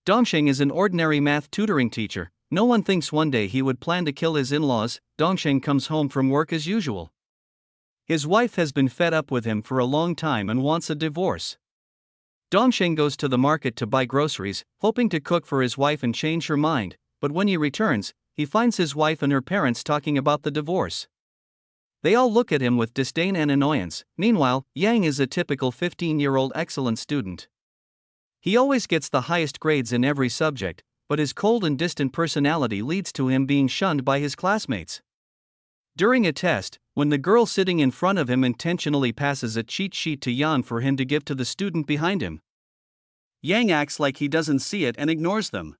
Dongsheng is an ordinary math tutoring teacher. No one thinks one day he would plan to kill his in-laws. Dongsheng comes home from work as usual. His wife has been fed up with him for a long time and wants a divorce. Dongsheng goes to the market to buy groceries, hoping to cook for his wife and change her mind, but when he returns, he finds his wife and her parents talking about the divorce. They all look at him with disdain and annoyance. Meanwhile, Yang is a typical 15-year-old excellent student. He always gets the highest grades in every subject, but his cold and distant personality leads to him being shunned by his classmates. During a test, when the girl sitting in front of him intentionally passes a cheat sheet to Yang for him to give to the student behind him, Yang acts like he doesn't see it and ignores them.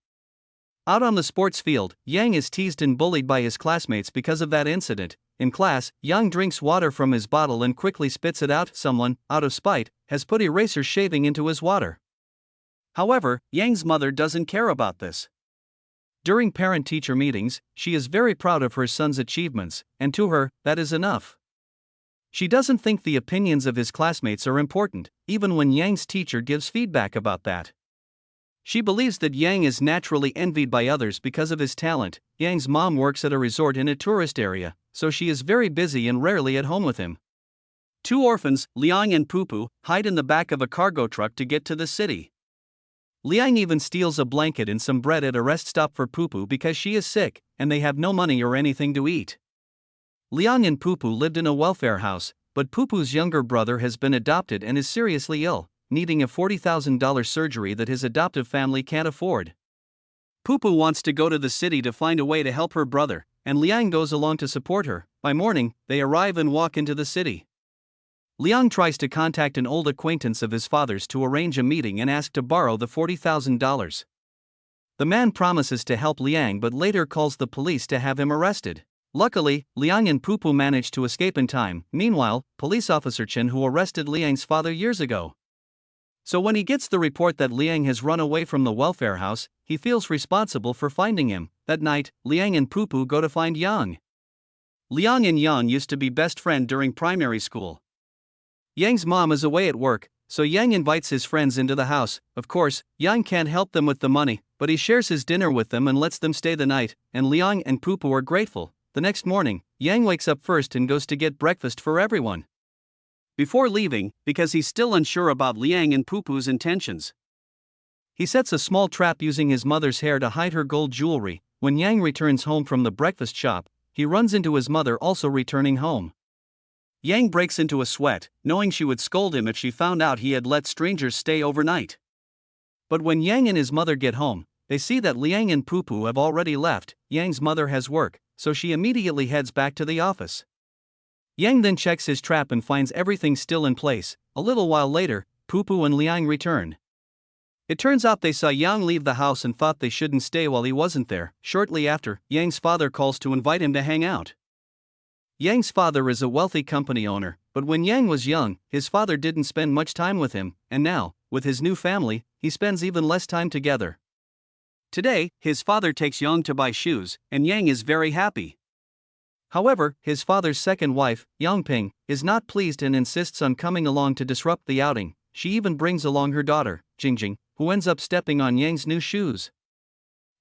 Out on the sports field, Yang is teased and bullied by his classmates because of that incident. In class, Yang drinks water from his bottle and quickly spits it out. Someone, out of spite, has put eraser shaving into his water. However, Yang's mother doesn't care about this. During parent-teacher meetings, she is very proud of her son's achievements, and to her, that is enough. She doesn't think the opinions of his classmates are important, even when Yang's teacher gives feedback about that. She believes that Yang is naturally envied by others because of his talent. Yang's mom works at a resort in a tourist area, so she is very busy and rarely at home with him. Two orphans, Liang and Pupu, hide in the back of a cargo truck to get to the city. Liang even steals a blanket and some bread at a rest stop for Pupu because she is sick, and they have no money or anything to eat. Liang and Pupu lived in a welfare house, but Pupu's younger brother has been adopted and is seriously ill, needing a $40,000 surgery that his adoptive family can't afford. Pupu wants to go to the city to find a way to help her brother, and Liang goes along to support her. By morning, they arrive and walk into the city. Liang tries to contact an old acquaintance of his father's to arrange a meeting and ask to borrow the $40,000. The man promises to help Liang but later calls the police to have him arrested. Luckily, Liang and Pupu manage to escape in time. Meanwhile, police officer Chen who arrested Liang's father years ago. So when he gets the report that Liang has run away from the welfare house, he feels responsible for finding him. That night, Liang and Pupu go to find Yang. Liang and Yang used to be best friends during primary school. Yang's mom is away at work, so Yang invites his friends into the house. Of course, Yang can't help them with the money, but he shares his dinner with them and lets them stay the night, and Liang and Pupu are grateful. The next morning, Yang wakes up first and goes to get breakfast for everyone. Before leaving, because he's still unsure about Liang and Pupu's intentions, he sets a small trap using his mother's hair to hide her gold jewelry. When Yang returns home from the breakfast shop, he runs into his mother also returning home. Yang breaks into a sweat, knowing she would scold him if she found out he had let strangers stay overnight. But when Yang and his mother get home, they see that Liang and Pupu have already left. Yang's mother has work, so she immediately heads back to the office. Yang then checks his trap and finds everything still in place. A little while later, Pupu and Liang return. It turns out they saw Yang leave the house and thought they shouldn't stay while he wasn't there. Shortly after, Yang's father calls to invite him to hang out. Yang's father is a wealthy company owner, but when Yang was young, his father didn't spend much time with him, and now, with his new family, he spends even less time together. Today, his father takes Yang to buy shoes, and Yang is very happy. However, his father's second wife, Yang Ping, is not pleased and insists on coming along to disrupt the outing. She even brings along her daughter, Jingjing, who ends up stepping on Yang's new shoes.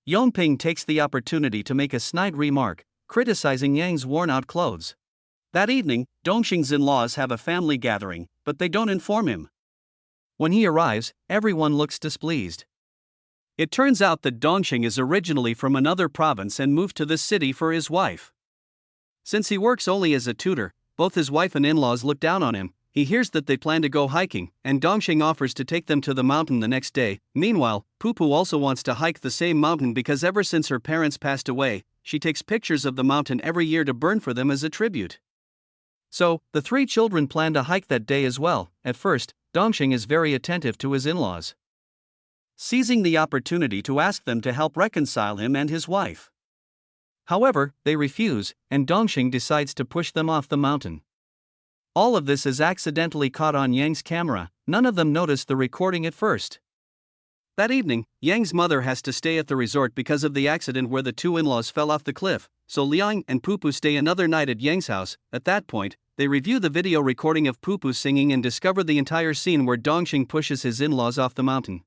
Yang Ping takes the opportunity to make a snide remark, criticizing Yang's worn-out clothes. That evening, Dongsheng's in-laws have a family gathering, but they don't inform him. When he arrives, everyone looks displeased. It turns out that Dongsheng is originally from another province and moved to this city for his wife. Since he works only as a tutor, both his wife and in-laws look down on him. He hears that they plan to go hiking, and Dongsheng offers to take them to the mountain the next day. Meanwhile, Pupu also wants to hike the same mountain because ever since her parents passed away, she takes pictures of the mountain every year to burn for them as a tribute. So, the three children plan to hike that day as well. At first, Dongsheng is very attentive to his in-laws, seizing the opportunity to ask them to help reconcile him and his wife. However, they refuse, and Dongsheng decides to push them off the mountain. All of this is accidentally caught on Yang's camera. None of them notice the recording at first. That evening, Yang's mother has to stay at the resort because of the accident where the two in-laws fell off the cliff, so Liang and Pupu stay another night at Yang's house. At that point, they review the video recording of Pupu singing and discover the entire scene where Dongsheng pushes his in-laws off the mountain.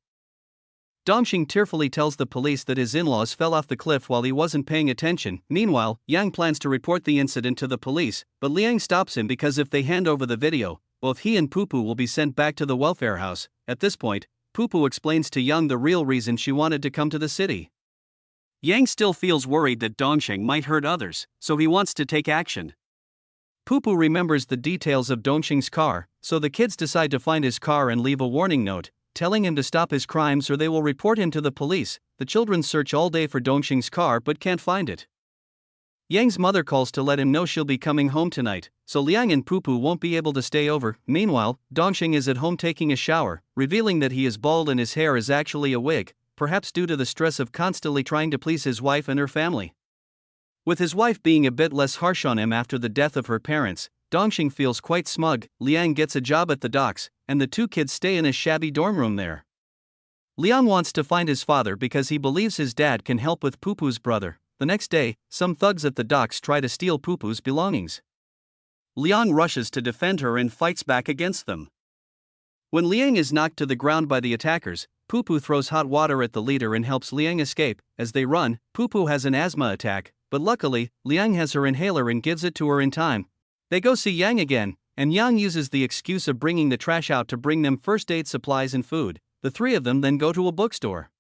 Dongxing tearfully tells the police that his in-laws fell off the cliff while he wasn't paying attention. Meanwhile, Yang plans to report the incident to the police, but Liang stops him because if they hand over the video, both he and Pupu will be sent back to the welfare house. At this point, Pupu explains to Yang the real reason she wanted to come to the city. Yang still feels worried that Dongxing might hurt others, so he wants to take action. Pupu remembers the details of Dongxing's car, so the kids decide to find his car and leave a warning note, telling him to stop his crimes or they will report him to the police. The children search all day for Dongxing's car but can't find it. Yang's mother calls to let him know she'll be coming home tonight, so Liang and Pupu won't be able to stay over. Meanwhile, Dongxing is at home taking a shower, revealing that he is bald and his hair is actually a wig, perhaps due to the stress of constantly trying to please his wife and her family. With his wife being a bit less harsh on him after the death of her parents, Dongxing feels quite smug. Liang gets a job at the docks, and the two kids stay in a shabby dorm room there. Liang wants to find his father because he believes his dad can help with Pupu's brother. The next day, some thugs at the docks try to steal Pupu's belongings. Liang rushes to defend her and fights back against them. When Liang is knocked to the ground by the attackers, Pupu throws hot water at the leader and helps Liang escape. As they run, Pupu has an asthma attack, but luckily, Liang has her inhaler and gives it to her in time. They go see Yang again, and Yang uses the excuse of bringing the trash out to bring them first aid supplies and food. The three of them then go to a bookstore.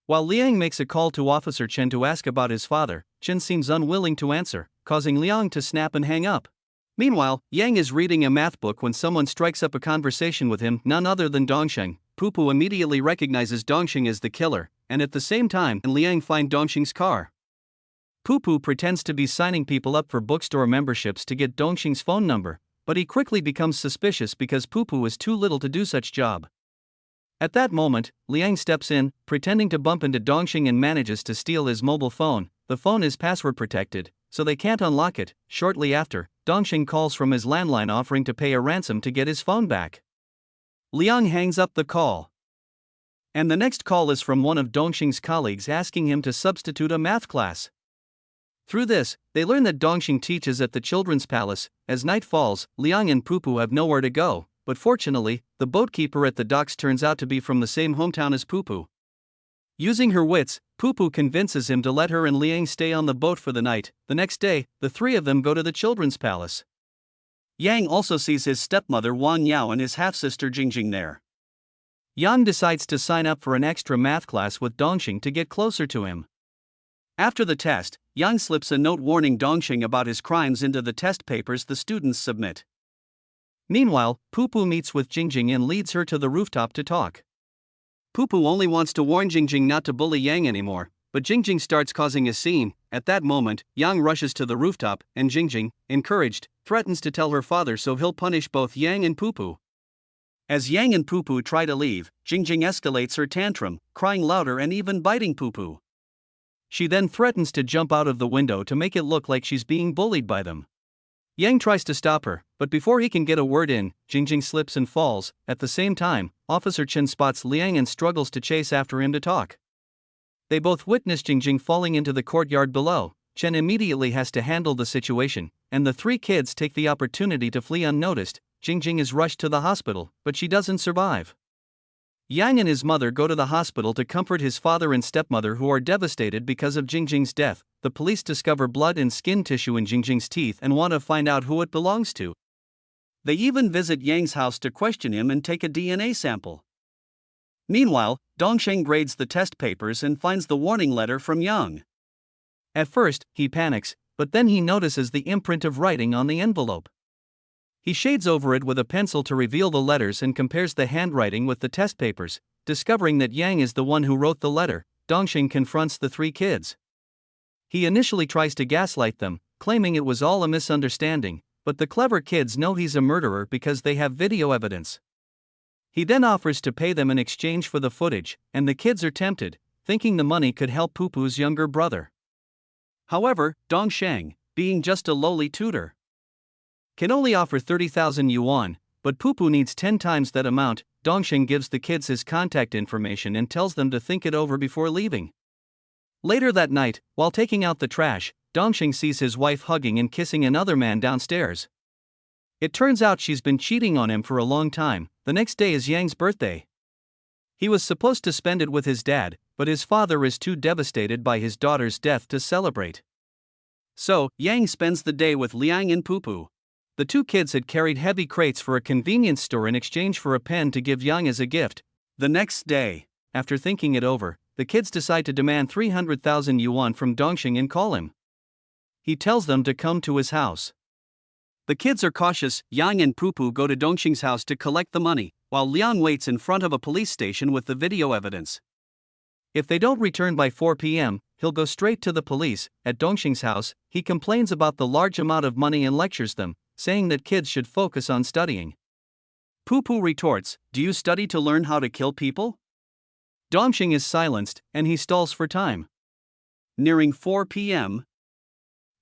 While Liang makes a call to Officer Chen to ask about his father, Chen seems unwilling to answer, causing Liang to snap and hang up. Meanwhile, Yang is reading a math book when someone strikes up a conversation with him, none other than Dongxing. Pupu immediately recognizes Dongxing as the killer, and at the same time, Liang finds Dongxing's car. Pupu pretends to be signing people up for bookstore memberships to get Dongxing's phone number, but he quickly becomes suspicious because Pupu is too little to do such job. At that moment, Liang steps in, pretending to bump into Dongxing and manages to steal his mobile phone. The phone is password protected, so they can't unlock it. Shortly after, Dongxing calls from his landline offering to pay a ransom to get his phone back. Liang hangs up the call. And the next call is from one of Dongxing's colleagues asking him to substitute a math class. Through this, they learn that Dongxing teaches at the Children's Palace. As night falls, Liang and Pupu have nowhere to go, but fortunately, the boatkeeper at the docks turns out to be from the same hometown as Pupu. Using her wits, Pupu convinces him to let her and Liang stay on the boat for the night. The next day, the three of them go to the Children's Palace. Yang also sees his stepmother Wang Yao and his half-sister Jingjing there. Yang decides to sign up for an extra math class with Dongxing to get closer to him. After the test, Yang slips a note warning Dongxing about his crimes into the test papers the students submit. Meanwhile, Pupu meets with Jingjing and leads her to the rooftop to talk. Pupu only wants to warn Jingjing not to bully Yang anymore, but Jingjing starts causing a scene. At that moment, Yang rushes to the rooftop, and Jingjing, encouraged, threatens to tell her father so he'll punish both Yang and Pupu. As Yang and Pupu try to leave, Jingjing escalates her tantrum, crying louder and even biting Pupu. She then threatens to jump out of the window to make it look like she's being bullied by them. Yang tries to stop her, but before he can get a word in, Jingjing slips and falls. At the same time, Officer Chen spots Liang and struggles to chase after him to talk. They both witness Jingjing falling into the courtyard below. Chen immediately has to handle the situation, and the three kids take the opportunity to flee unnoticed. Jingjing is rushed to the hospital, but she doesn't survive. Yang and his mother go to the hospital to comfort his father and stepmother who are devastated because of Jingjing's death. The police discover blood and skin tissue in Jingjing's teeth and want to find out who it belongs to. They even visit Yang's house to question him and take a DNA sample. Meanwhile, Dongxing grades the test papers and finds the warning letter from Yang. At first, he panics, but then he notices the imprint of writing on the envelope. He shades over it with a pencil to reveal the letters and compares the handwriting with the test papers. Discovering that Yang is the one who wrote the letter, Dongxing confronts the three kids. He initially tries to gaslight them, claiming it was all a misunderstanding, but the clever kids know he's a murderer because they have video evidence. He then offers to pay them in exchange for the footage, and the kids are tempted, thinking the money could help Pupu's younger brother. However, Dongxing, being just a lowly tutor, can only offer 30,000 yuan, but Pupu needs 10 times that amount. Dongxing gives the kids his contact information and tells them to think it over before leaving. Later that night, while taking out the trash, Dongxing sees his wife hugging and kissing another man downstairs. It turns out she's been cheating on him for a long time. The next day is Yang's birthday. He was supposed to spend it with his dad, but his father is too devastated by his daughter's death to celebrate. So, Yang spends the day with Liang and Pupu. The two kids had carried heavy crates for a convenience store in exchange for a pen to give Yang as a gift. The next day, after thinking it over, the kids decide to demand 300,000 yuan from Dongxing and call him. He tells them to come to his house. The kids are cautious. Yang and Pupu go to Dongxing's house to collect the money, while Liang waits in front of a police station with the video evidence. If they don't return by 4 p.m., he'll go straight to the police. At Dongxing's house, he complains about the large amount of money and lectures them, saying that kids should focus on studying. Pupu retorts, "Do you study to learn how to kill people?" Dongxing is silenced, and he stalls for time. Nearing 4 p.m.,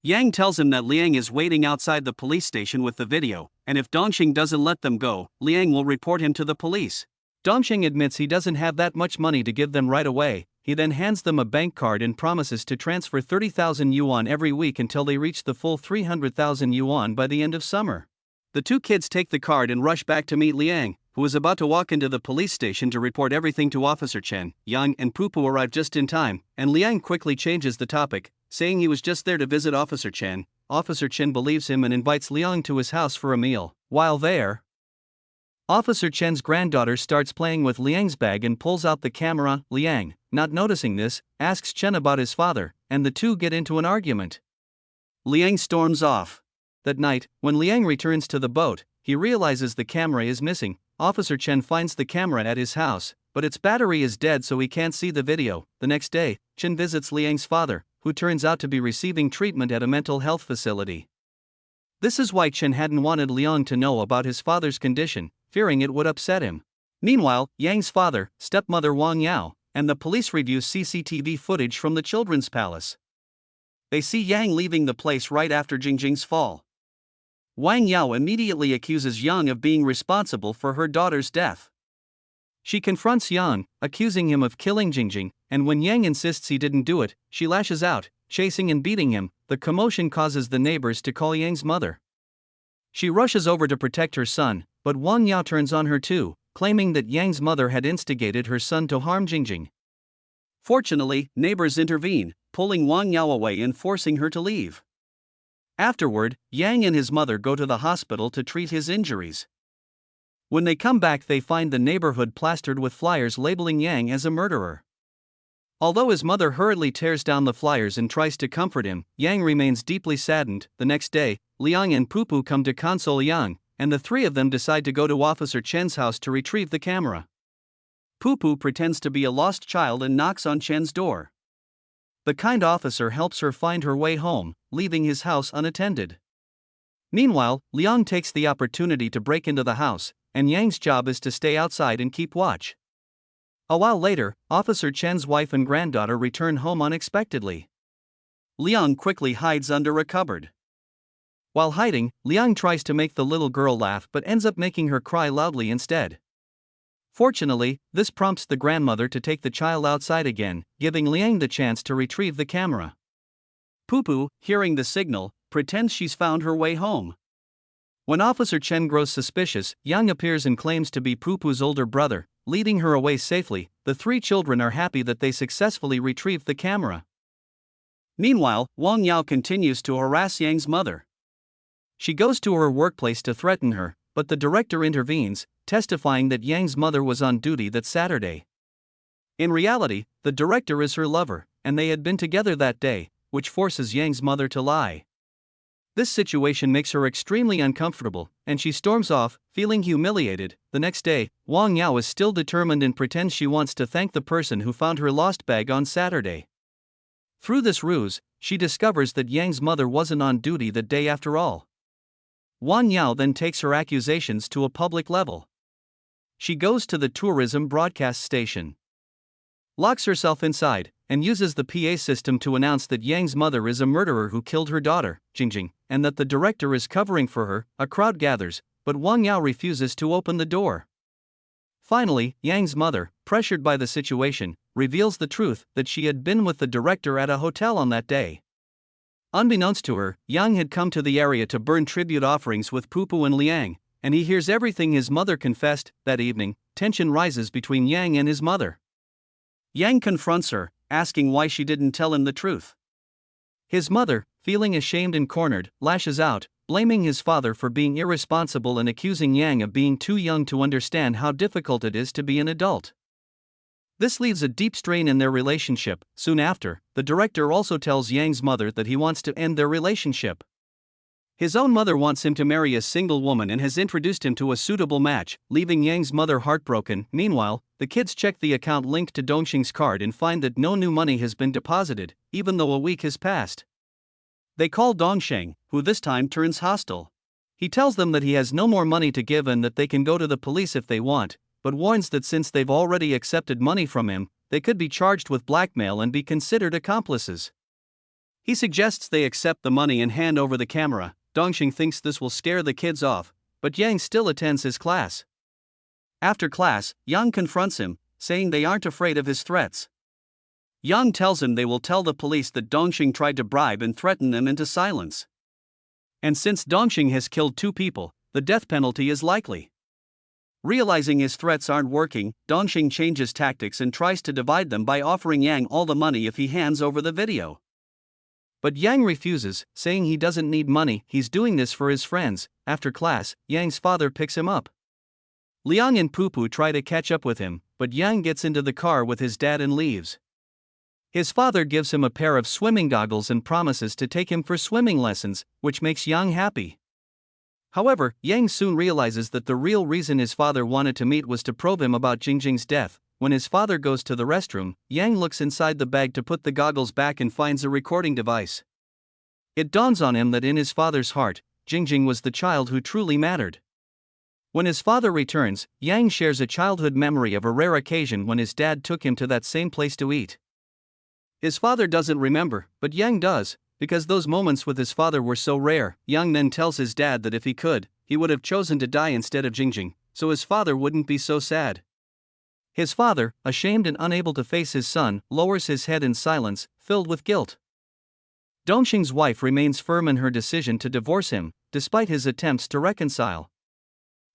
Yang tells him that Liang is waiting outside the police station with the video, and if Dongxing doesn't let them go, Liang will report him to the police. Dongxing admits he doesn't have that much money to give them right away. He then hands them a bank card and promises to transfer 30,000 yuan every week until they reach the full 300,000 yuan by the end of summer. The two kids take the card and rush back to meet Liang, who is about to walk into the police station to report everything to Officer Chen. Yang and Pupu arrive just in time, and Liang quickly changes the topic, saying he was just there to visit Officer Chen. Officer Chen believes him and invites Liang to his house for a meal. While there, Officer Chen's granddaughter starts playing with Liang's bag and pulls out the camera. Liang, not noticing this, asks Chen about his father, and the two get into an argument. Liang storms off. That night, when Liang returns to the boat, he realizes the camera is missing. Officer Chen finds the camera at his house, but its battery is dead, so he can't see the video. The next day, Chen visits Liang's father, who turns out to be receiving treatment at a mental health facility. This is why Chen hadn't wanted Liang to know about his father's condition, fearing it would upset him. Meanwhile, Yang's father, stepmother Wang Yao, and the police review CCTV footage from the children's palace. They see Yang leaving the place right after Jingjing's fall. Wang Yao immediately accuses Yang of being responsible for her daughter's death. She confronts Yang, accusing him of killing Jingjing, and when Yang insists he didn't do it, she lashes out, chasing and beating him. The commotion causes the neighbors to call Yang's mother. She rushes over to protect her son, but Wang Yao turns on her too, claiming that Yang's mother had instigated her son to harm Jingjing. Fortunately, neighbors intervene, pulling Wang Yao away and forcing her to leave. Afterward, Yang and his mother go to the hospital to treat his injuries. When they come back, they find the neighborhood plastered with flyers labeling Yang as a murderer. Although his mother hurriedly tears down the flyers and tries to comfort him, Yang remains deeply saddened. The next day, Liang and Pupu come to console Yang, and the three of them decide to go to Officer Chen's house to retrieve the camera. Pupu pretends to be a lost child and knocks on Chen's door. The kind officer helps her find her way home, leaving his house unattended. Meanwhile, Liang takes the opportunity to break into the house, and Yang's job is to stay outside and keep watch. A while later, Officer Chen's wife and granddaughter return home unexpectedly. Liang quickly hides under a cupboard. While hiding, Liang tries to make the little girl laugh but ends up making her cry loudly instead. Fortunately, this prompts the grandmother to take the child outside again, giving Liang the chance to retrieve the camera. Pupu, hearing the signal, pretends she's found her way home. When Officer Chen grows suspicious, Yang appears and claims to be Pupu's older brother, leading her away safely. The three children are happy that they successfully retrieved the camera. Meanwhile, Wang Yao continues to harass Yang's mother. She goes to her workplace to threaten her, but the director intervenes, testifying that Yang's mother was on duty that Saturday. In reality, the director is her lover, and they had been together that day, which forces Yang's mother to lie. This situation makes her extremely uncomfortable, and she storms off, feeling humiliated. The next day, Wang Yao is still determined and pretends she wants to thank the person who found her lost bag on Saturday. Through this ruse, she discovers that Yang's mother wasn't on duty that day after all. Wang Yao then takes her accusations to a public level. She goes to the tourism broadcast station, locks herself inside, and uses the PA system to announce that Yang's mother is a murderer who killed her daughter, Jingjing, and that the director is covering for her. A crowd gathers, but Wang Yao refuses to open the door. Finally, Yang's mother, pressured by the situation, reveals the truth that she had been with the director at a hotel on that day. Unbeknownst to her, Yang had come to the area to burn tribute offerings with Pupu and Liang, and he hears everything his mother confessed. That evening, tension rises between Yang and his mother. Yang confronts her, asking why she didn't tell him the truth. His mother, feeling ashamed and cornered, lashes out, blaming his father for being irresponsible and accusing Yang of being too young to understand how difficult it is to be an adult. This leaves a deep strain in their relationship. Soon after, the director also tells Yang's mother that he wants to end their relationship. His own mother wants him to marry a single woman and has introduced him to a suitable match, leaving Yang's mother heartbroken. Meanwhile, the kids check the account linked to Dongxing's card and find that no new money has been deposited, even though a week has passed. They call Dongxing, who this time turns hostile. He tells them that he has no more money to give and that they can go to the police if they want, but warns that since they've already accepted money from him, they could be charged with blackmail and be considered accomplices. He suggests they accept the money and hand over the camera. Dongxing thinks this will scare the kids off, but Yang still attends his class. After class, Yang confronts him, saying they aren't afraid of his threats. Yang tells him they will tell the police that Dongxing tried to bribe and threaten them into silence. And since Dongxing has killed 2 people, the death penalty is likely. Realizing his threats aren't working, Dongxing changes tactics and tries to divide them by offering Yang all the money if he hands over the video. But Yang refuses, saying he doesn't need money, he's doing this for his friends. After class, Yang's father picks him up. Liang and Pupu try to catch up with him, but Yang gets into the car with his dad and leaves. His father gives him a pair of swimming goggles and promises to take him for swimming lessons, which makes Yang happy. However, Yang soon realizes that the real reason his father wanted to meet was to probe him about Jingjing's death. When his father goes to the restroom, Yang looks inside the bag to put the goggles back and finds a recording device. It dawns on him that in his father's heart, Jingjing was the child who truly mattered. When his father returns, Yang shares a childhood memory of a rare occasion when his dad took him to that same place to eat. His father doesn't remember, but Yang does, because those moments with his father were so rare. Yang then tells his dad that if he could, he would have chosen to die instead of Jingjing, so his father wouldn't be so sad. His father, ashamed and unable to face his son, lowers his head in silence, filled with guilt. Dongxing's wife remains firm in her decision to divorce him, despite his attempts to reconcile.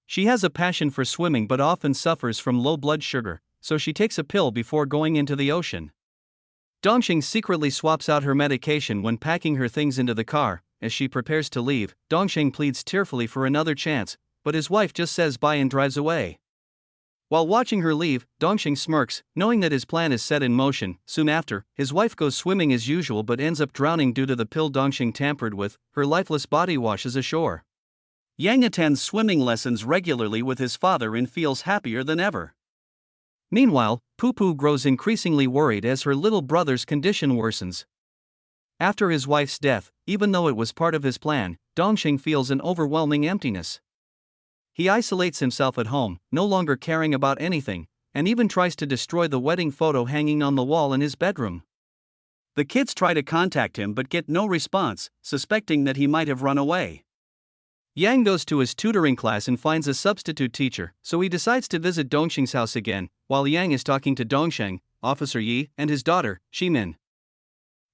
She has a passion for swimming but often suffers from low blood sugar, so she takes a pill before going into the ocean. Dongxing secretly swaps out her medication when packing her things into the car. As she prepares to leave, Dongxing pleads tearfully for another chance, but his wife just says bye and drives away. While watching her leave, Dongxing smirks, knowing that his plan is set in motion. Soon after, his wife goes swimming as usual but ends up drowning due to the pill Dongxing tampered with. Her lifeless body washes ashore. Yang attends swimming lessons regularly with his father and feels happier than ever. Meanwhile, Pupu grows increasingly worried as her little brother's condition worsens. After his wife's death, even though it was part of his plan, Dongxing feels an overwhelming emptiness. He isolates himself at home, no longer caring about anything, and even tries to destroy the wedding photo hanging on the wall in his bedroom. The kids try to contact him but get no response, suspecting that he might have run away. Yang goes to his tutoring class and finds a substitute teacher, so he decides to visit Dongxing's house again, while Yang is talking to Dongxing, Officer Yi, and his daughter, Ximin.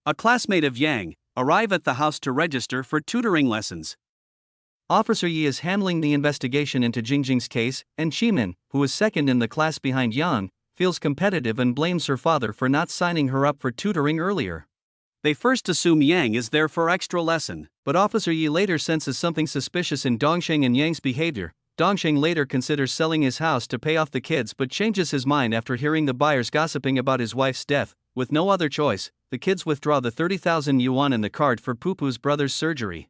A classmate of Yang arrive at the house to register for tutoring lessons. Officer Yi is handling the investigation into Jingjing's case, and Ximin, who is second in the class behind Yang, feels competitive and blames her father for not signing her up for tutoring earlier. They first assume Yang is there for extra lesson, but Officer Yi later senses something suspicious in Dongxing and Yang's behavior. Dongxing later considers selling his house to pay off the kids but changes his mind after hearing the buyers gossiping about his wife's death. With no other choice, the kids withdraw the 30,000 yuan in the card for Pupu's brother's surgery.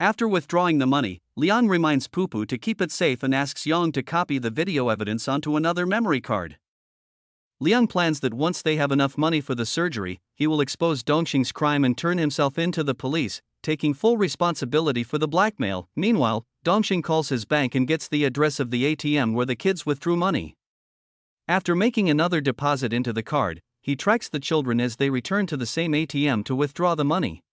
After withdrawing the money, Liang reminds Pupu to keep it safe and asks Yang to copy the video evidence onto another memory card. Liang plans that once they have enough money for the surgery, he will expose Dongxing's crime and turn himself in to the police, taking full responsibility for the blackmail. Meanwhile, Dongxing calls his bank and gets the address of the ATM where the kids withdrew money. After making another deposit into the card, he tracks the children as they return to the same ATM to withdraw the money.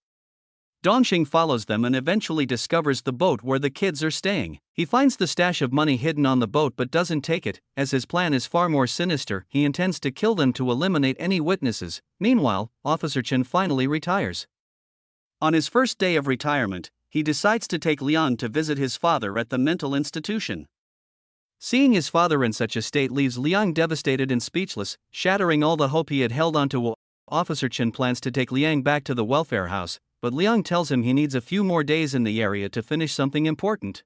Dongxing follows them and eventually discovers the boat where the kids are staying. He finds the stash of money hidden on the boat but doesn't take it, as his plan is far more sinister. He intends to kill them to eliminate any witnesses. Meanwhile, Officer Chen finally retires. On his first day of retirement, he decides to take Liang to visit his father at the mental institution. Seeing his father in such a state leaves Liang devastated and speechless, shattering all the hope he had held onto. Officer Chen plans to take Liang back to the welfare house, but Liang tells him he needs a few more days in the area to finish something important.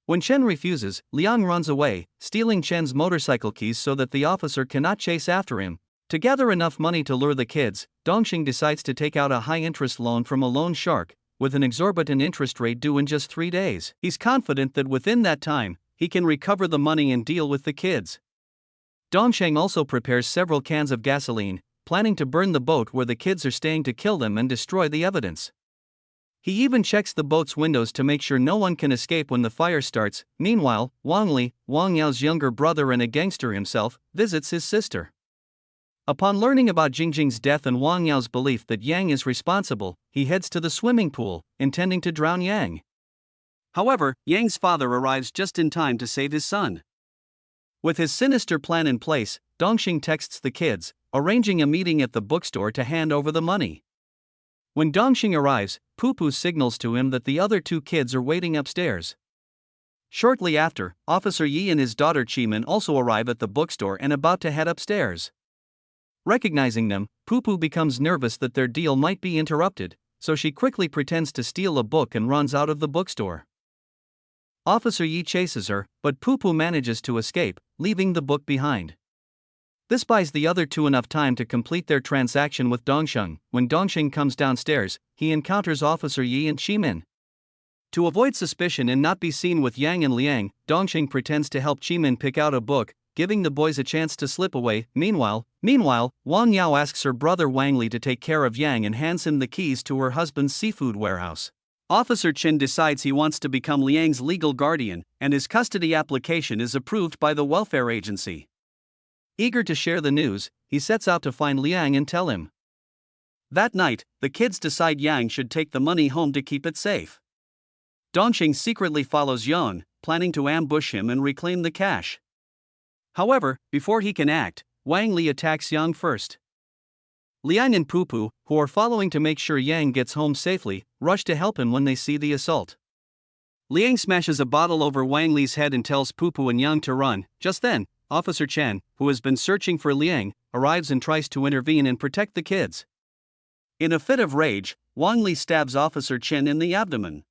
When Chen refuses, Liang runs away, stealing Chen's motorcycle keys so that the officer cannot chase after him. To gather enough money to lure the kids, Dongxing decides to take out a high-interest loan from a loan shark, with an exorbitant interest rate due in just 3 days. He's confident that within that time, he can recover the money and deal with the kids. Dongsheng also prepares several cans of gasoline, planning to burn the boat where the kids are staying to kill them and destroy the evidence. He even checks the boat's windows to make sure no one can escape when the fire starts. Meanwhile, Wang Li, Wang Yao's younger brother and a gangster himself, visits his sister. Upon learning about Jingjing's death and Wang Yao's belief that Yang is responsible, he heads to the swimming pool, intending to drown Yang. However, Yang's father arrives just in time to save his son. With his sinister plan in place, Dongxing texts the kids, arranging a meeting at the bookstore to hand over the money. When Dongxing arrives, Poo signals to him that the other 2 kids are waiting upstairs. Shortly after, Officer Yi and his daughter Chimin also arrive at the bookstore and about to head upstairs. Recognizing them, Poo becomes nervous that their deal might be interrupted, so she quickly pretends to steal a book and runs out of the bookstore. Officer Yi chases her, but Poo manages to escape, leaving the book behind. This buys the other 2 enough time to complete their transaction with Dongsheng. When Dongxing comes downstairs, he encounters Officer Yi and Chimin. To avoid suspicion and not be seen with Yang and Liang, Dongxing pretends to help Chimin pick out a book, giving the boys a chance to slip away. Meanwhile, Wang Yao asks her brother Wang Li to take care of Yang and hands him the keys to her husband's seafood warehouse. Officer Chen decides he wants to become Liang's legal guardian, and his custody application is approved by the welfare agency. Eager to share the news, he sets out to find Liang and tell him. That night, the kids decide Yang should take the money home to keep it safe. Dongxing secretly follows Yang, planning to ambush him and reclaim the cash. However, before he can act, Wang Li attacks Yang first. Liang and Poo, who are following to make sure Yang gets home safely, rush to help him when they see the assault. Liang smashes a bottle over Wang Li's head and tells Poo and Yang to run. Just then, Officer Chen, who has been searching for Liang, arrives and tries to intervene and protect the kids. In a fit of rage, Wang Li stabs Officer Chen in the abdomen.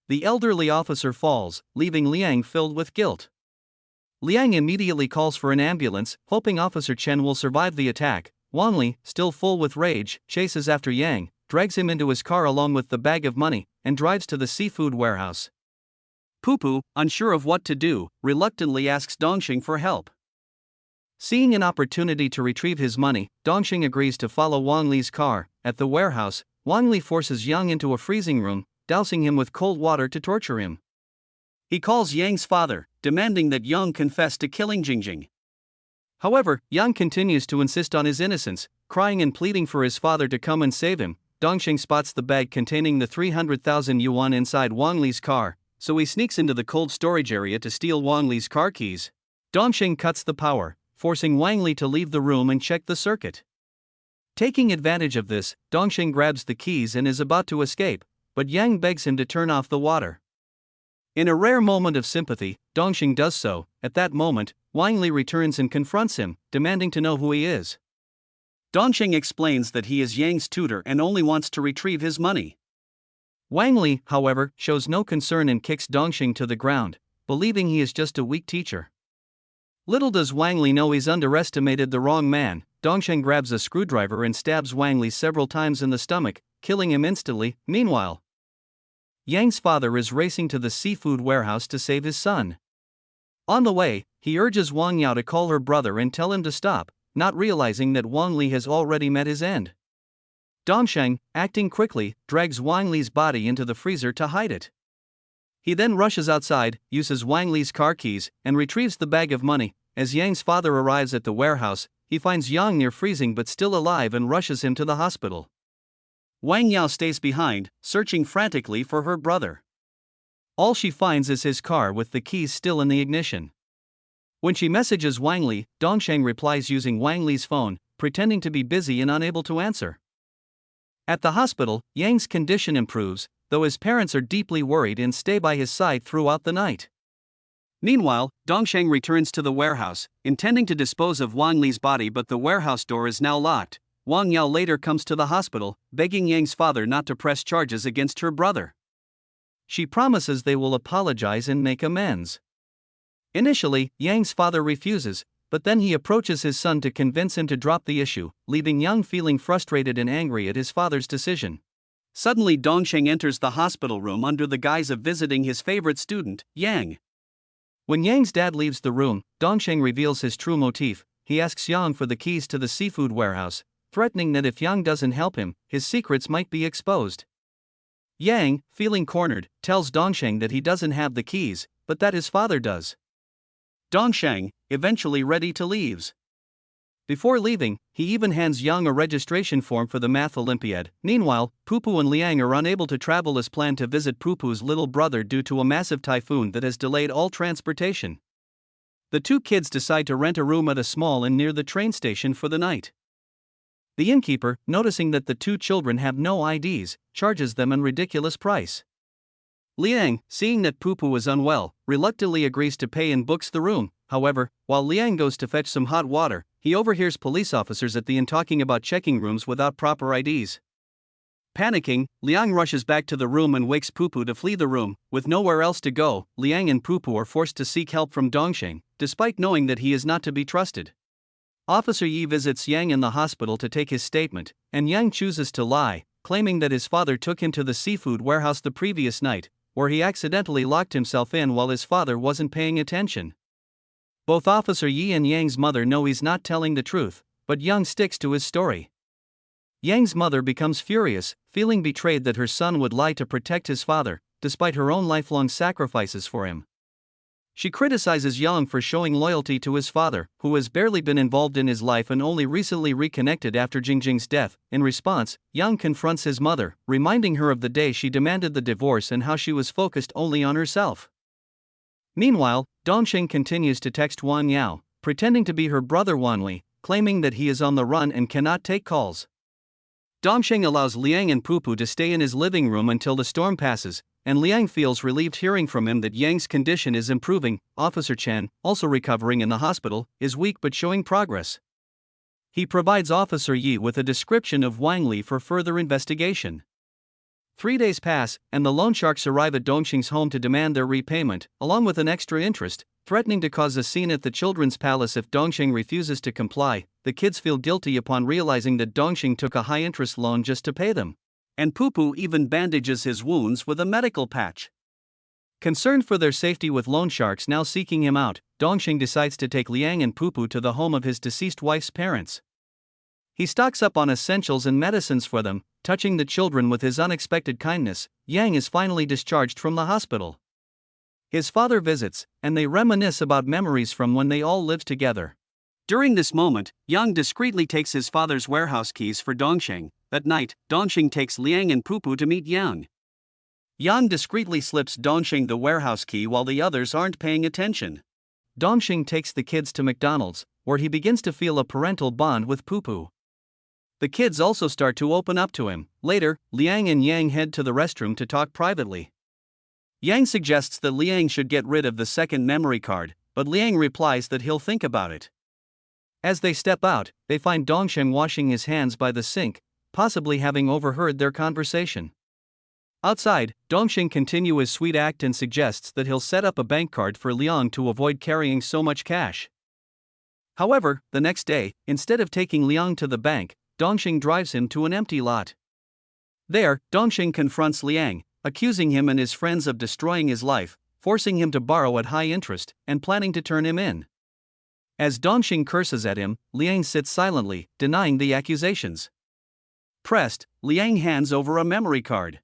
The elderly officer falls, leaving Liang filled with guilt. Liang immediately calls for an ambulance, hoping Officer Chen will survive the attack. Wang Li, still full with rage, chases after Yang, drags him into his car along with the bag of money, and drives to the seafood warehouse. Poo, unsure of what to do, reluctantly asks Dongxing for help. Seeing an opportunity to retrieve his money, Dongxing agrees to follow Wang Li's car. At the warehouse, Wang Li forces Yang into a freezing room, dousing him with cold water to torture him. He calls Yang's father, demanding that Yang confess to killing Jingjing. However, Yang continues to insist on his innocence, crying and pleading for his father to come and save him. Dongxing spots the bag containing the 300,000 yuan inside Wang Li's car, so he sneaks into the cold storage area to steal Wang Li's car keys. Dongxing cuts the power, forcing Wang Li to leave the room and check the circuit. Taking advantage of this, Dongxing grabs the keys and is about to escape, but Yang begs him to turn off the water. In a rare moment of sympathy, Dongxing does so. At that moment, Wang Li returns and confronts him, demanding to know who he is. Dongxing explains that he is Yang's tutor and only wants to retrieve his money. Wang Li, however, shows no concern and kicks Dongxing to the ground, believing he is just a weak teacher. Little does Wang Li know he's underestimated the wrong man. Dongxing grabs a screwdriver and stabs Wang Li several times in the stomach, killing him instantly. Meanwhile, Yang's father is racing to the seafood warehouse to save his son. On the way, he urges Wang Yao to call her brother and tell him to stop, not realizing that Wang Li has already met his end. Dongxing, acting quickly, drags Wang Li's body into the freezer to hide it. He then rushes outside, uses Wang Li's car keys, and retrieves the bag of money. As Yang's father arrives at the warehouse, he finds Yang near freezing but still alive and rushes him to the hospital. Wang Yao stays behind, searching frantically for her brother. All she finds is his car with the keys still in the ignition. When she messages Wang Li, Dongxing replies using Wang Li's phone, pretending to be busy and unable to answer. At the hospital, Yang's condition improves, though his parents are deeply worried and stay by his side throughout the night. Meanwhile, Dongsheng returns to the warehouse, intending to dispose of Wang Li's body, but the warehouse door is now locked. Wang Yao later comes to the hospital, begging Yang's father not to press charges against her brother. She promises they will apologize and make amends. Initially, Yang's father refuses, but then he approaches his son to convince him to drop the issue, leaving Yang feeling frustrated and angry at his father's decision. Suddenly, Dongsheng enters the hospital room under the guise of visiting his favorite student, Yang. When Yang's dad leaves the room, Dongsheng reveals his true motif. He asks Yang for the keys to the seafood warehouse, threatening that if Yang doesn't help him, his secrets might be exposed. Yang, feeling cornered, tells Dongsheng that he doesn't have the keys, but that his father does. Dongsheng, eventually ready to leave. Before leaving, he even hands Yang a registration form for the math Olympiad. Meanwhile, Pupu and Liang are unable to travel as planned to visit Pupu's little brother due to a massive typhoon that has delayed all transportation. The two kids decide to rent a room at a small inn near the train station for the night. The innkeeper, noticing that the two children have no IDs, charges them an ridiculous price. Liang, seeing that Pupu is unwell, reluctantly agrees to pay and books the room. However, while Liang goes to fetch some hot water, he overhears police officers at the inn talking about checking rooms without proper IDs. Panicking, Liang rushes back to the room and wakes Pupu to flee the room. With nowhere else to go, Liang and Pupu are forced to seek help from Dongsheng, despite knowing that he is not to be trusted. Officer Yi visits Yang in the hospital to take his statement, and Yang chooses to lie, claiming that his father took him to the seafood warehouse the previous night, where he accidentally locked himself in while his father wasn't paying attention. Both Officer Yi and Yang's mother know he's not telling the truth, but Yang sticks to his story. Yang's mother becomes furious, feeling betrayed that her son would lie to protect his father, despite her own lifelong sacrifices for him. She criticizes Yang for showing loyalty to his father, who has barely been involved in his life and only recently reconnected after Jingjing's death. In response, Yang confronts his mother, reminding her of the day she demanded the divorce and how she was focused only on herself. Meanwhile, Dongsheng continues to text Wang Yao, pretending to be her brother Wang Li, claiming that he is on the run and cannot take calls. Dongsheng allows Liang and Pupu to stay in his living room until the storm passes, and Liang feels relieved hearing from him that Yang's condition is improving. Officer Chen, also recovering in the hospital, is weak but showing progress. He provides Officer Yi with a description of Wang Li for further investigation. 3 days pass, and the loan sharks arrive at Dongsheng's home to demand their repayment, along with an extra interest, threatening to cause a scene at the children's palace if Dongsheng refuses to comply. The kids feel guilty upon realizing that Dongsheng took a high-interest loan just to pay them. And Pupu even bandages his wounds with a medical patch. Concerned for their safety with loan sharks now seeking him out, Dongsheng decides to take Liang and Pupu to the home of his deceased wife's parents. He stocks up on essentials and medicines for them, touching the children with his unexpected kindness. Yang is finally discharged from the hospital. His father visits, and they reminisce about memories from when they all lived together. During this moment, Yang discreetly takes his father's warehouse keys for Dongsheng. That night, Dongsheng takes Liang and Pupu to meet Yang. Yang discreetly slips Dongsheng the warehouse key while the others aren't paying attention. Dongsheng takes the kids to McDonald's, where he begins to feel a parental bond with Pupu. The kids also start to open up to him. Later, Liang and Yang head to the restroom to talk privately. Yang suggests that Liang should get rid of the second memory card, but Liang replies that he'll think about it. As they step out, they find Dongsheng washing his hands by the sink, possibly having overheard their conversation. Outside, Dongsheng continues his sweet act and suggests that he'll set up a bank card for Liang to avoid carrying so much cash. However, the next day, instead of taking Liang to the bank, Dongsheng drives him to an empty lot. There, Dongsheng confronts Liang, accusing him and his friends of destroying his life, forcing him to borrow at high interest, and planning to turn him in. As Dongsheng curses at him, Liang sits silently, denying the accusations. Pressed, Liang hands over a memory card.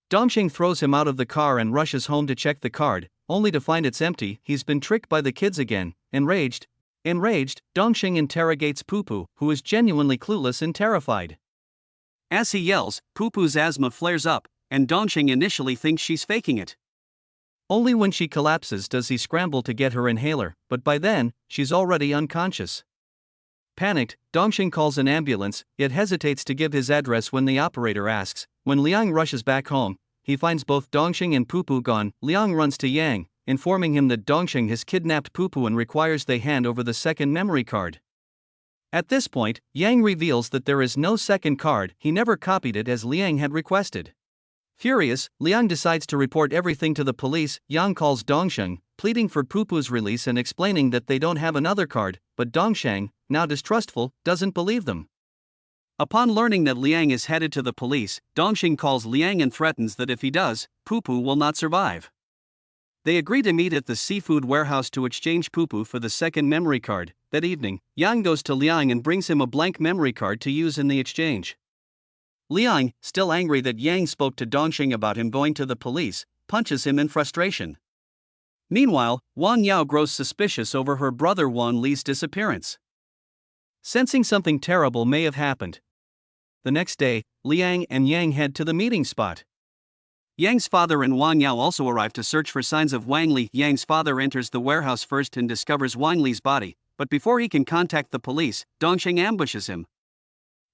Dongsheng throws him out of the car and rushes home to check the card, only to find it's empty. He's been tricked by the kids again. Enraged, Dongsheng interrogates Pupu, who is genuinely clueless and terrified. As he yells, Pupu's asthma flares up, and Dongsheng initially thinks she's faking it. Only when she collapses does he scramble to get her inhaler, but by then, she's already unconscious. Panicked, Dongsheng calls an ambulance, yet hesitates to give his address when the operator asks. When Liang rushes back home, he finds both Dongxing and Pupu gone. Liang runs to Yang, informing him that Dongxing has kidnapped Pupu and requires they hand over the second memory card. At this point, Yang reveals that there is no second card, he never copied it as Liang had requested. Furious, Liang decides to report everything to the police. Yang calls Dongsheng, pleading for Pupu's release and explaining that they don't have another card, but Dongsheng, now distrustful, doesn't believe them. Upon learning that Liang is headed to the police, Dongxing calls Liang and threatens that if he does, Pupu will not survive. They agree to meet at the seafood warehouse to exchange Pupu for the second memory card. That evening, Yang goes to Liang and brings him a blank memory card to use in the exchange. Liang, still angry that Yang spoke to Dongxing about him going to the police, punches him in frustration. Meanwhile, Wang Yao grows suspicious over her brother Wang Li's disappearance. Sensing something terrible may have happened, the next day, Liang and Yang head to the meeting spot. Yang's father and Wang Yao also arrive to search for signs of Wang Li. Yang's father enters the warehouse first and discovers Wang Li's body, but before he can contact the police, Dongsheng ambushes him.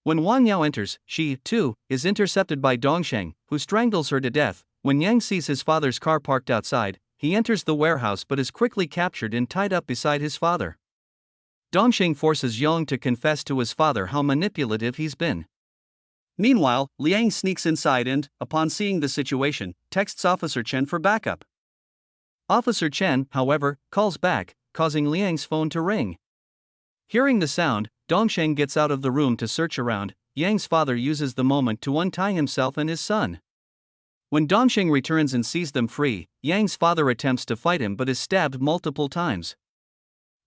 When Wang Yao enters, she, too, is intercepted by Dongsheng, who strangles her to death. When Yang sees his father's car parked outside, he enters the warehouse but is quickly captured and tied up beside his father. Dongsheng forces Yang to confess to his father how manipulative he's been. Meanwhile, Liang sneaks inside and, upon seeing the situation, texts Officer Chen for backup. Officer Chen, however, calls back, causing Liang's phone to ring. Hearing the sound, Dongsheng gets out of the room to search around. Yang's father uses the moment to untie himself and his son. When Dongsheng returns and sees them free, Yang's father attempts to fight him but is stabbed multiple times.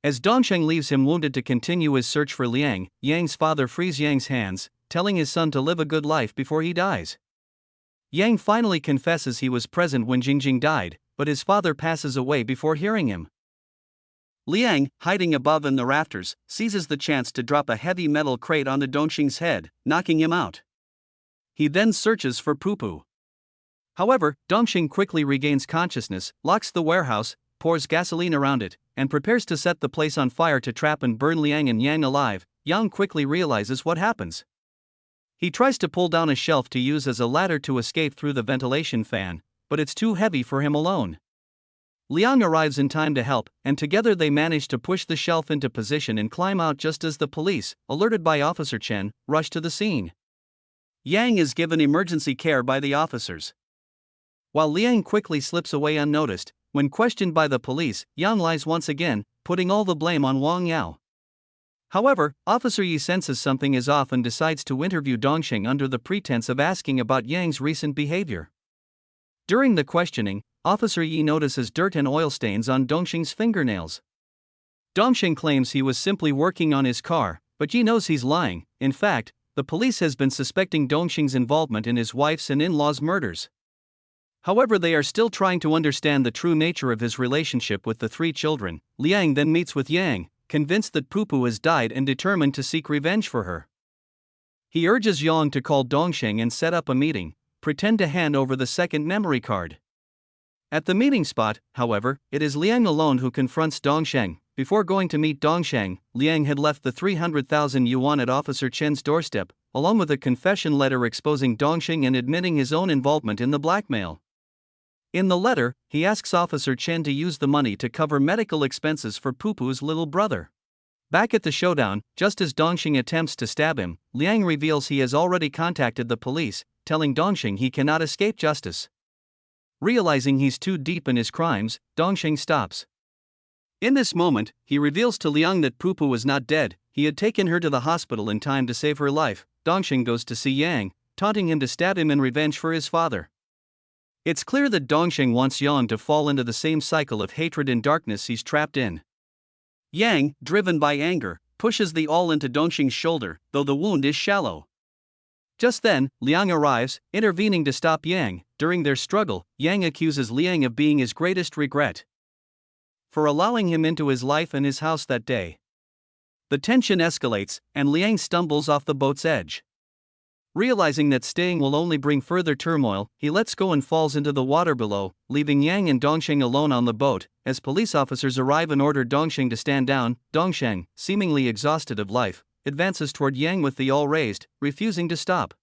As Dongsheng leaves him wounded to continue his search for Liang, Yang's father frees Yang's hands, telling his son to live a good life before he dies. Yang finally confesses he was present when Jingjing died, but his father passes away before hearing him. Liang, hiding above in the rafters, seizes the chance to drop a heavy metal crate onto Dongxing's head, knocking him out. He then searches for Pupu. However, Dongxing quickly regains consciousness, locks the warehouse, pours gasoline around it, and prepares to set the place on fire to trap and burn Liang and Yang alive. Yang quickly realizes what happens. He tries to pull down a shelf to use as a ladder to escape through the ventilation fan, but it's too heavy for him alone. Liang arrives in time to help, and together they manage to push the shelf into position and climb out just as the police, alerted by Officer Chen, rush to the scene. Yang is given emergency care by the officers, while Liang quickly slips away unnoticed. When questioned by the police, Yang lies once again, putting all the blame on Wang Yao. However, Officer Yi senses something is off and decides to interview Dongxing under the pretense of asking about Yang's recent behavior. During the questioning, Officer Yi notices dirt and oil stains on Dongxing's fingernails. Dongxing claims he was simply working on his car, but Yi knows he's lying. In fact, the police has been suspecting Dongxing's involvement in his wife's and in-laws' murders. However, they are still trying to understand the true nature of his relationship with the three children. Liang then meets with Yang, convinced that Pupu has died and determined to seek revenge for her. He urges Yang to call Dongxing and set up a meeting, pretend to hand over the second memory card. At the meeting spot, however, it is Liang alone who confronts Dongsheng. Before going to meet Dongsheng, Liang had left the 300,000 yuan at Officer Chen's doorstep, along with a confession letter exposing Dongsheng and admitting his own involvement in the blackmail. In the letter, he asks Officer Chen to use the money to cover medical expenses for Pupu's little brother. Back at the showdown, just as Dongxing attempts to stab him, Liang reveals he has already contacted the police, telling Dongxing he cannot escape justice. Realizing he's too deep in his crimes, Dongxing stops. In this moment, he reveals to Liang that Pupu was not dead. He had taken her to the hospital in time to save her life. Dongxing goes to see Yang, taunting him to stab him in revenge for his father. It's clear that Dongxing wants Yang to fall into the same cycle of hatred and darkness he's trapped in. Yang, driven by anger, pushes the awl into Dongxing's shoulder, though the wound is shallow. Just then, Liang arrives, intervening to stop Yang. During their struggle, Yang accuses Liang of being his greatest regret for allowing him into his life and his house that day. The tension escalates, and Liang stumbles off the boat's edge. Realizing that staying will only bring further turmoil, he lets go and falls into the water below, leaving Yang and Dongxing alone on the boat. As police officers arrive and order Dongxing to stand down, Dongxing, seemingly exhausted of life, advances toward Yang with the awl raised, refusing to stop.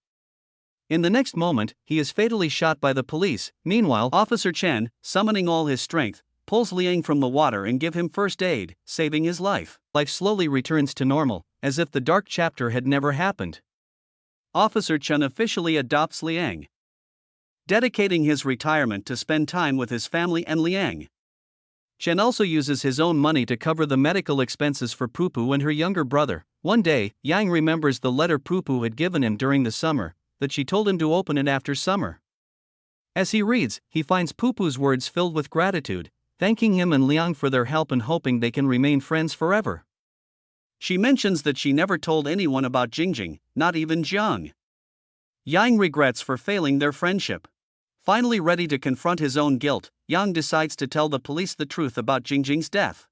In the next moment, he is fatally shot by the police. Meanwhile, Officer Chen, summoning all his strength, pulls Liang from the water and give him first aid, saving his life. Life slowly returns to normal, as if the dark chapter had never happened. Officer Chen officially adopts Liang, dedicating his retirement to spend time with his family and Liang. Chen also uses his own money to cover the medical expenses for Pupu and her younger brother. One day, Yang remembers the letter Pupu had given him during the summer, that she told him to open it after summer. As he reads, he finds Pupu's words filled with gratitude, thanking him and Liang for their help and hoping they can remain friends forever. She mentions that she never told anyone about Jingjing, not even Jiang. Yang regrets for failing their friendship. Finally ready to confront his own guilt, Yang decides to tell the police the truth about Jingjing's death.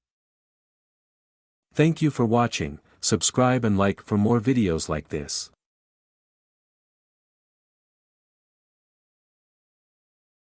Thank you for watching. Subscribe and like for more videos like this.